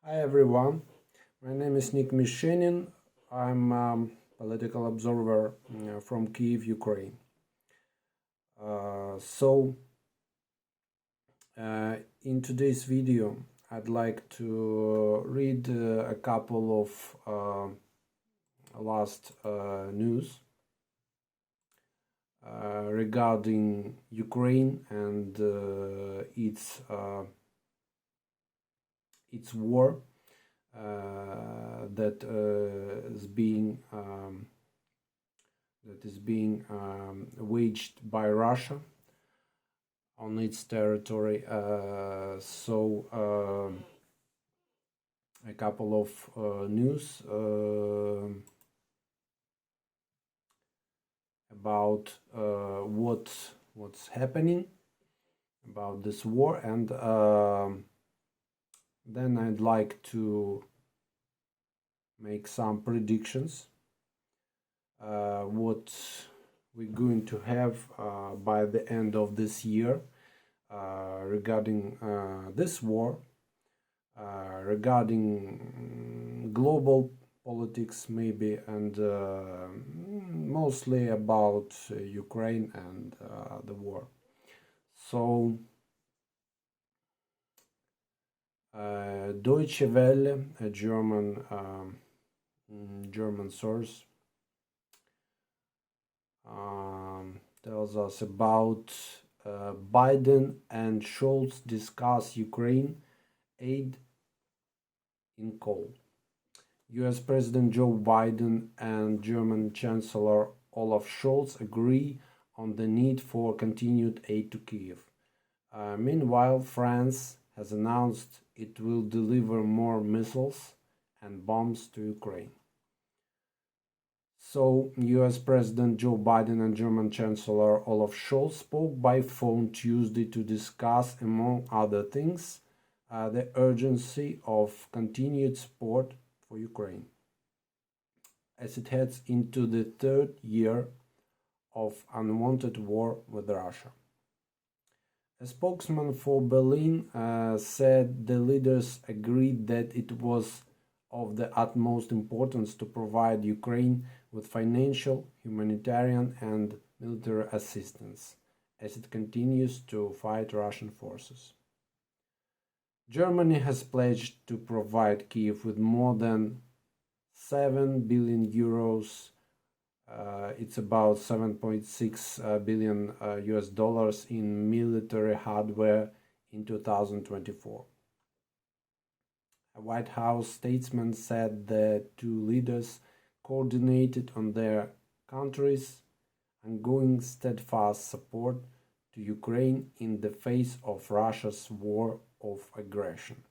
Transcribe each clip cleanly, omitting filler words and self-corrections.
Hi everyone, my name is Nick Mishenin. I'm a political observer from Kyiv, Ukraine. In today's video, I'd like to read a couple of last news regarding Ukraine and its war that is being waged by Russia on its territory. A couple of news about what's happening about this war, and then I'd like to make some predictions what we're going to have by the end of this year regarding this war, regarding global politics maybe, and mostly about Ukraine and the war. So Deutsche Welle, a German source, tells us about Biden and Scholz discuss Ukraine aid in call. US President Joe Biden and German Chancellor Olaf Scholz agree on the need for continued aid to Kyiv. Meanwhile, France has announced it will deliver more missiles and bombs to Ukraine. So, US President Joe Biden and German Chancellor Olaf Scholz spoke by phone Tuesday to discuss, among other things, the urgency of continued support for Ukraine as it heads into the third year of unwanted war with Russia. A spokesman for Berlin said the leaders agreed that it was of the utmost importance to provide Ukraine with financial, humanitarian, and military assistance as it continues to fight Russian forces. Germany has pledged to provide Kyiv with more than 7 billion euros. It's about 7.6 billion US dollars in military hardware in 2024. A White House statesman said the two leaders coordinated on their countries' ongoing steadfast support to Ukraine in the face of Russia's war of aggression.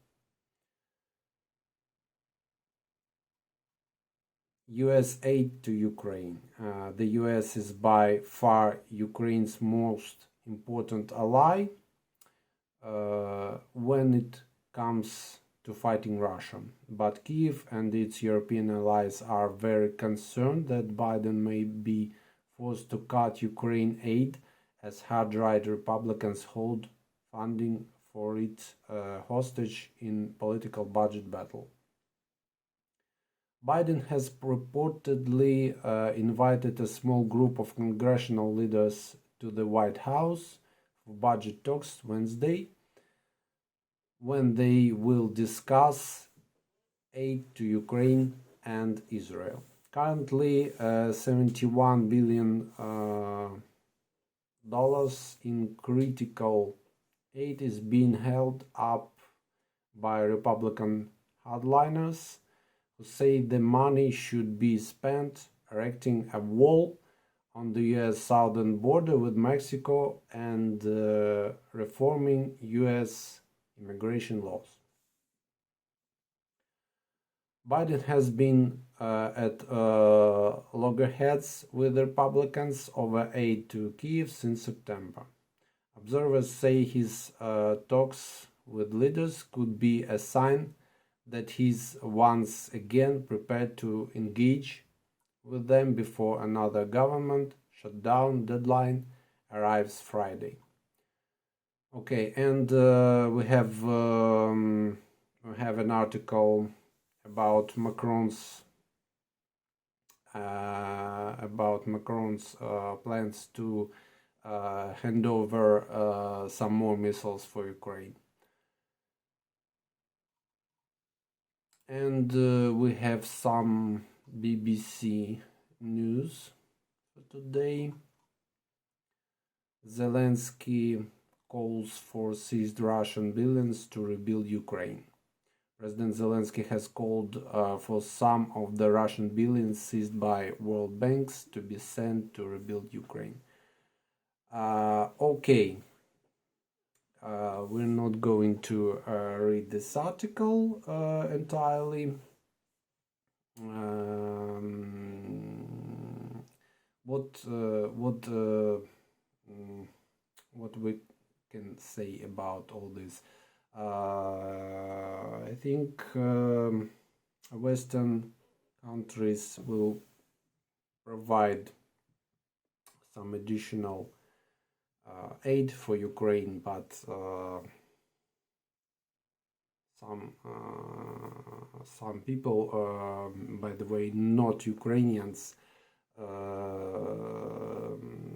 US aid to Ukraine. The US is by far Ukraine's most important ally when it comes to fighting Russia. But Kyiv and its European allies are very concerned that Biden may be forced to cut Ukraine aid as hard-right Republicans hold funding for it hostage in political budget battle. Biden has reportedly invited a small group of congressional leaders to the White House for budget talks Wednesday, when they will discuss aid to Ukraine and Israel. Currently, $71 billion in critical aid is being held up by Republican hardliners who say the money should be spent erecting a wall on the US southern border with Mexico and reforming US immigration laws. Biden has been at loggerheads with Republicans over aid to Kyiv since September. Observers say his talks with leaders could be a sign that he's once again prepared to engage with them before another government shutdown deadline arrives Friday. Okay, and we have I have an article about Macron's plans to hand over some more missiles for Ukraine. And we have some BBC news for today. Zelensky calls for seized Russian billions to rebuild Ukraine. President Zelensky has called for some of the Russian billions seized by world banks to be sent to rebuild Ukraine. Okay, we're not going to read this article entirely. What we can say about all this? I think Western countries will provide some additional aid for Ukraine, but some people, by the way, not Ukrainians,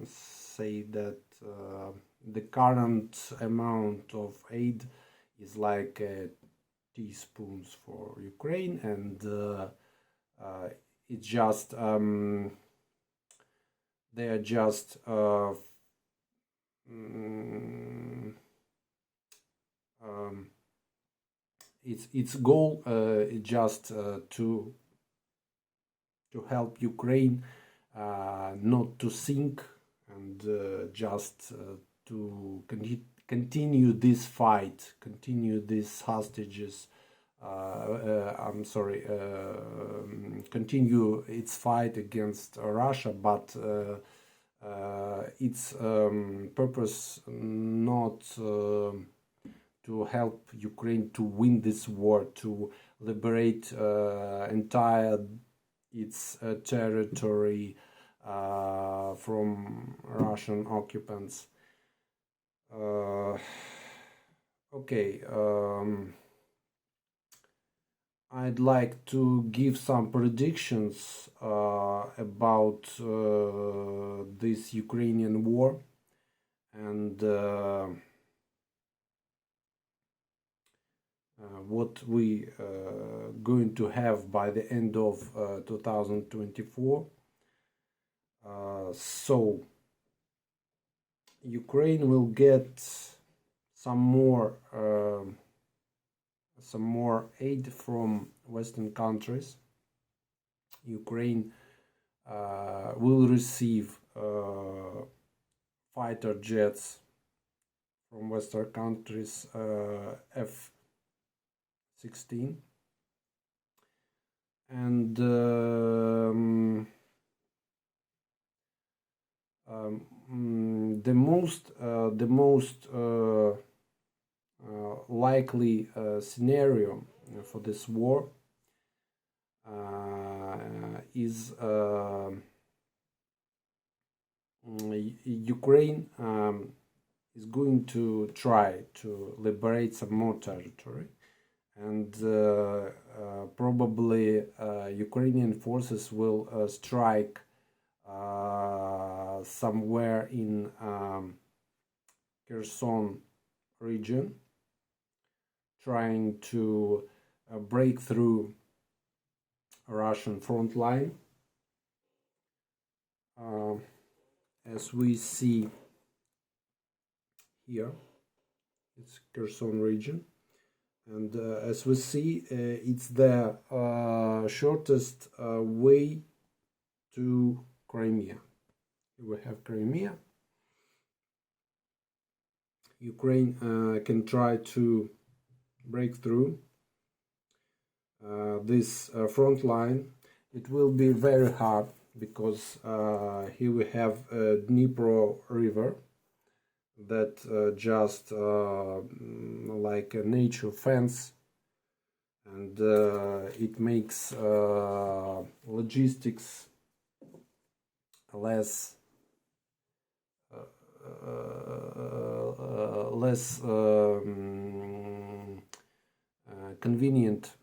say that the current amount of aid is like teaspoons for Ukraine, and it's just they are just its goal is just to help Ukraine not to sink, and just to continue this fight, continue these hostages. Continue its fight against Russia, but its purpose not to help Ukraine to win this war, to liberate entire its territory from Russian occupants. Okay, I'd like to give some predictions about this Ukrainian war, and what we going to have by the end of 2024. So Ukraine will get some more aid from Western countries. Ukraine will receive fighter jets from Western countries, F-16, and the most likely scenario for this war is Ukraine is going to try to liberate some more territory, and probably Ukrainian forces will strike somewhere in Kherson region, trying to break through a Russian front line. As we see here, it's Kherson region, and as we see, it's the shortest way to Crimea. We have Crimea. Ukraine can try to break through this front line. It will be very hard because here we have Dnipro River that just like a nature fence, and it makes logistics less convenient,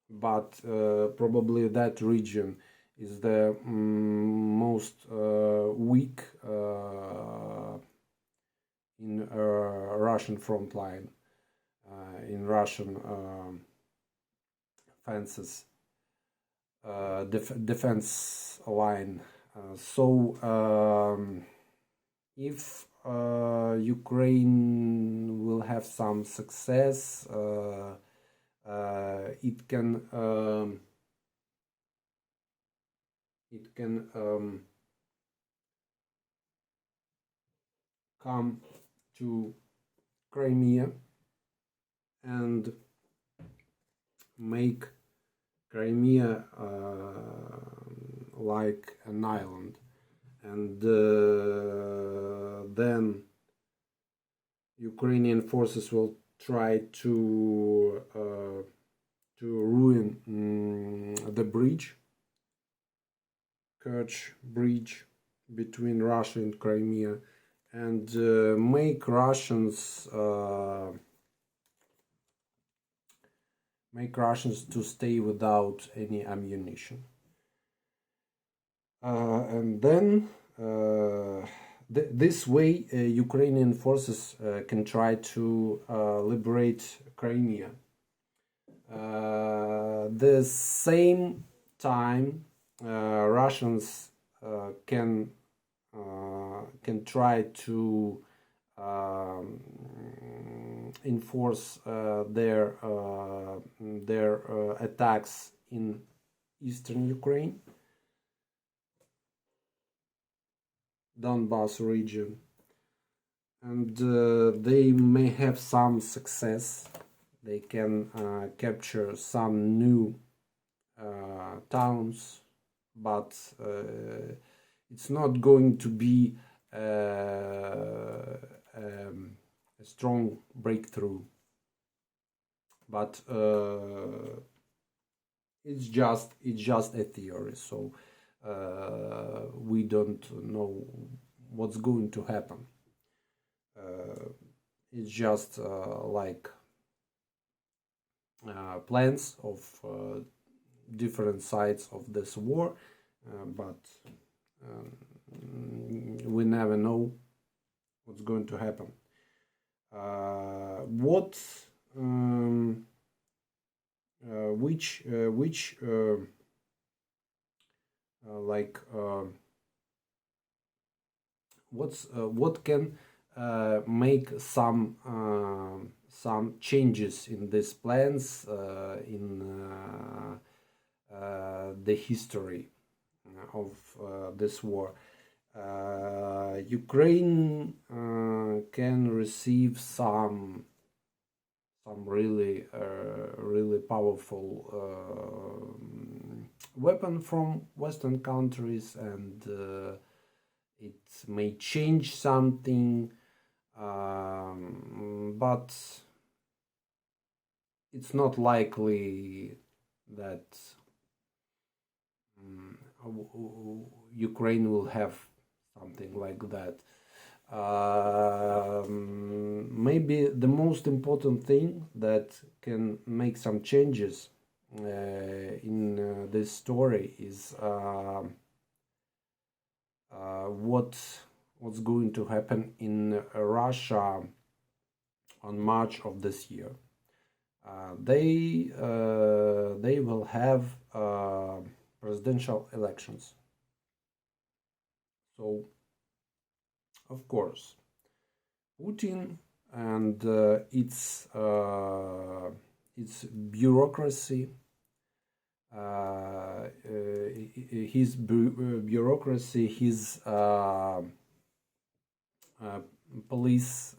but probably that region is the most weak in Russian front line, in Russian fences, defense line. So if Ukraine will have some success, it can come to Crimea and make Crimea like an island, and then Ukrainian forces will try to ruin the bridge, Kerch bridge between Russia and Crimea, and make Russians to stay without any ammunition. And then this way Ukrainian forces can try to liberate Crimea. The same time Russians can try to enforce their attacks in eastern Ukraine, Donbas region, and they may have some success. They can capture some new towns, but it's not going to be a strong breakthrough. But it's just a theory, so we don't know what's going to happen. It's just like plans of different sides of this war, but we never know what's going to happen. What can make some changes in these plans in the history of this war. Ukraine can receive some really powerful weapon from Western countries, and it may change something, but it's not likely that Ukraine will have something like that. Maybe the most important thing that can make some changes in this story is what's going to happen in Russia on March of this year. They will have presidential elections. So, of course, Putin and its bureaucracy, his bureaucracy, his police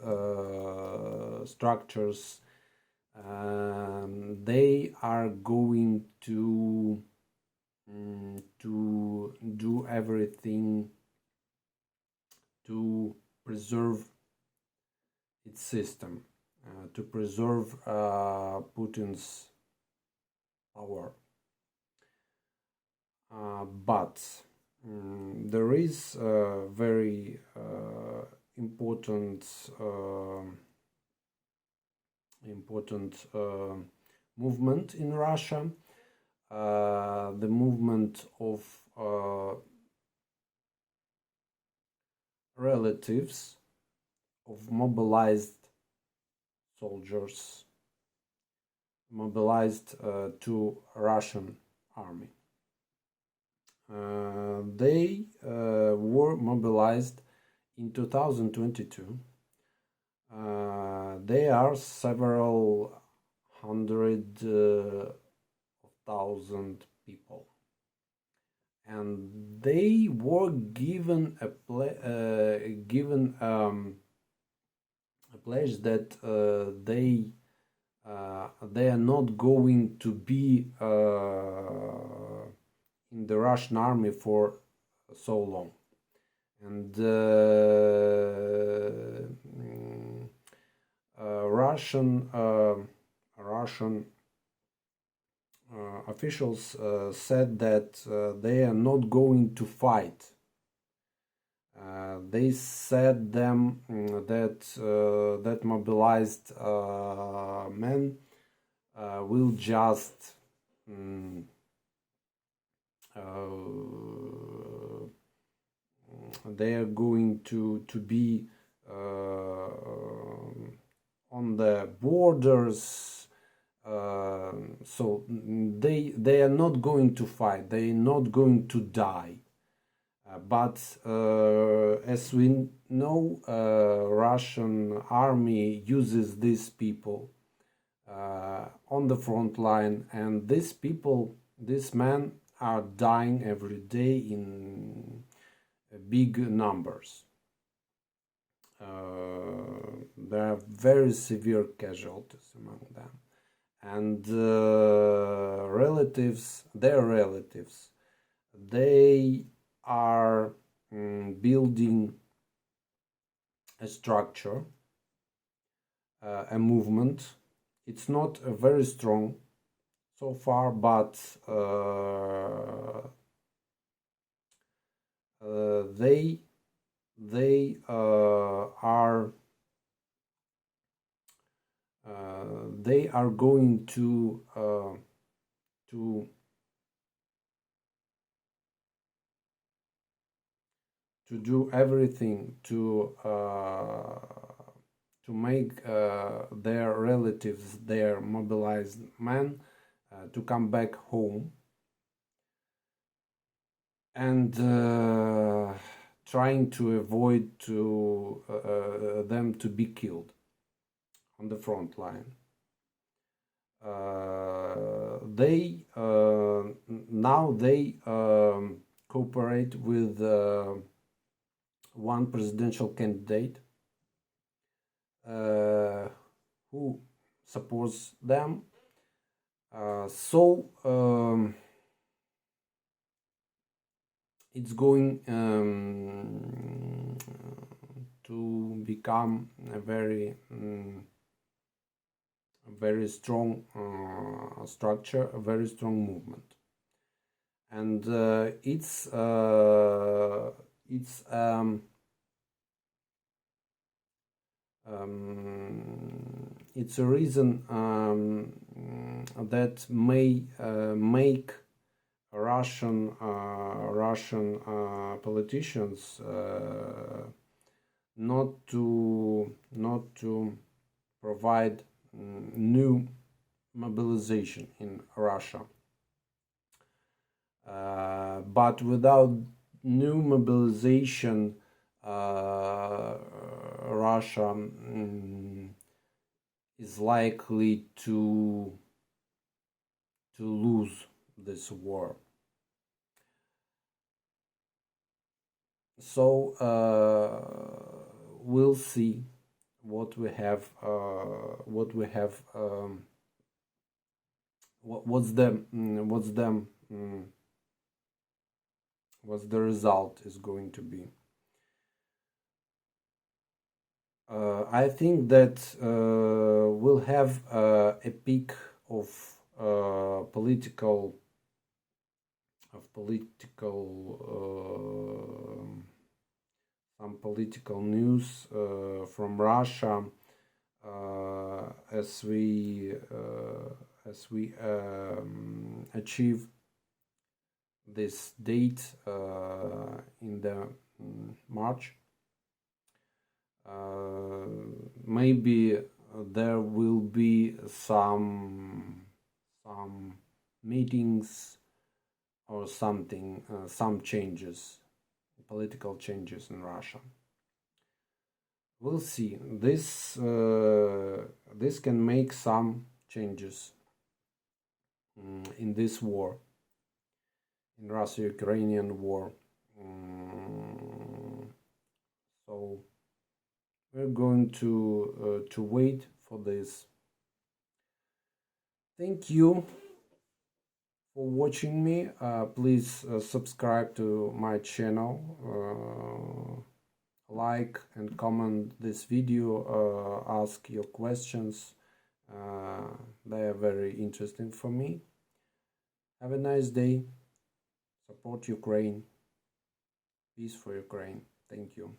structures, they are going to do everything to preserve its system, to preserve Putin's power. But there is a very important movement in Russia, the movement of relatives of mobilized soldiers mobilized to Russian army. They were mobilized in 2022. They are several hundred thousand people, and they were given a pledge that they are not going to be in the Russian army for so long, and Russian officials said that they are not going to fight. They said them that mobilized men will just they are going to be on the borders, so they are not going to fight, they are not going to die. But as we know, Russian army uses these people on the front line, and these men are dying every day in big numbers. There are very severe casualties among them, and their relatives, they are building a structure, a movement. It's not very strong so far, but they are going to do everything to make their relatives, their mobilized men, to come back home, and trying to avoid them to be killed on the front line. They cooperate with one presidential candidate who supports them. It's going to become a very strong structure, a very strong movement, and it's a reason that may make Russian politicians not to provide new mobilization in Russia. But without new mobilization, Russia is likely to lose this war. So we'll see what we have. What's the result is going to be. I think that we'll have a peak of political some political news from Russia as we as we achieve this date in the March. Maybe there will be some meetings or something, some changes, political changes in Russia. We'll see. This can make some changes in this war, in Russia-Ukrainian war. So we're going to wait for this. Thank you for watching me. Please subscribe to my channel, like and comment this video, ask your questions. They are very interesting for me. Have a nice day. Support Ukraine. Peace for Ukraine. Thank you.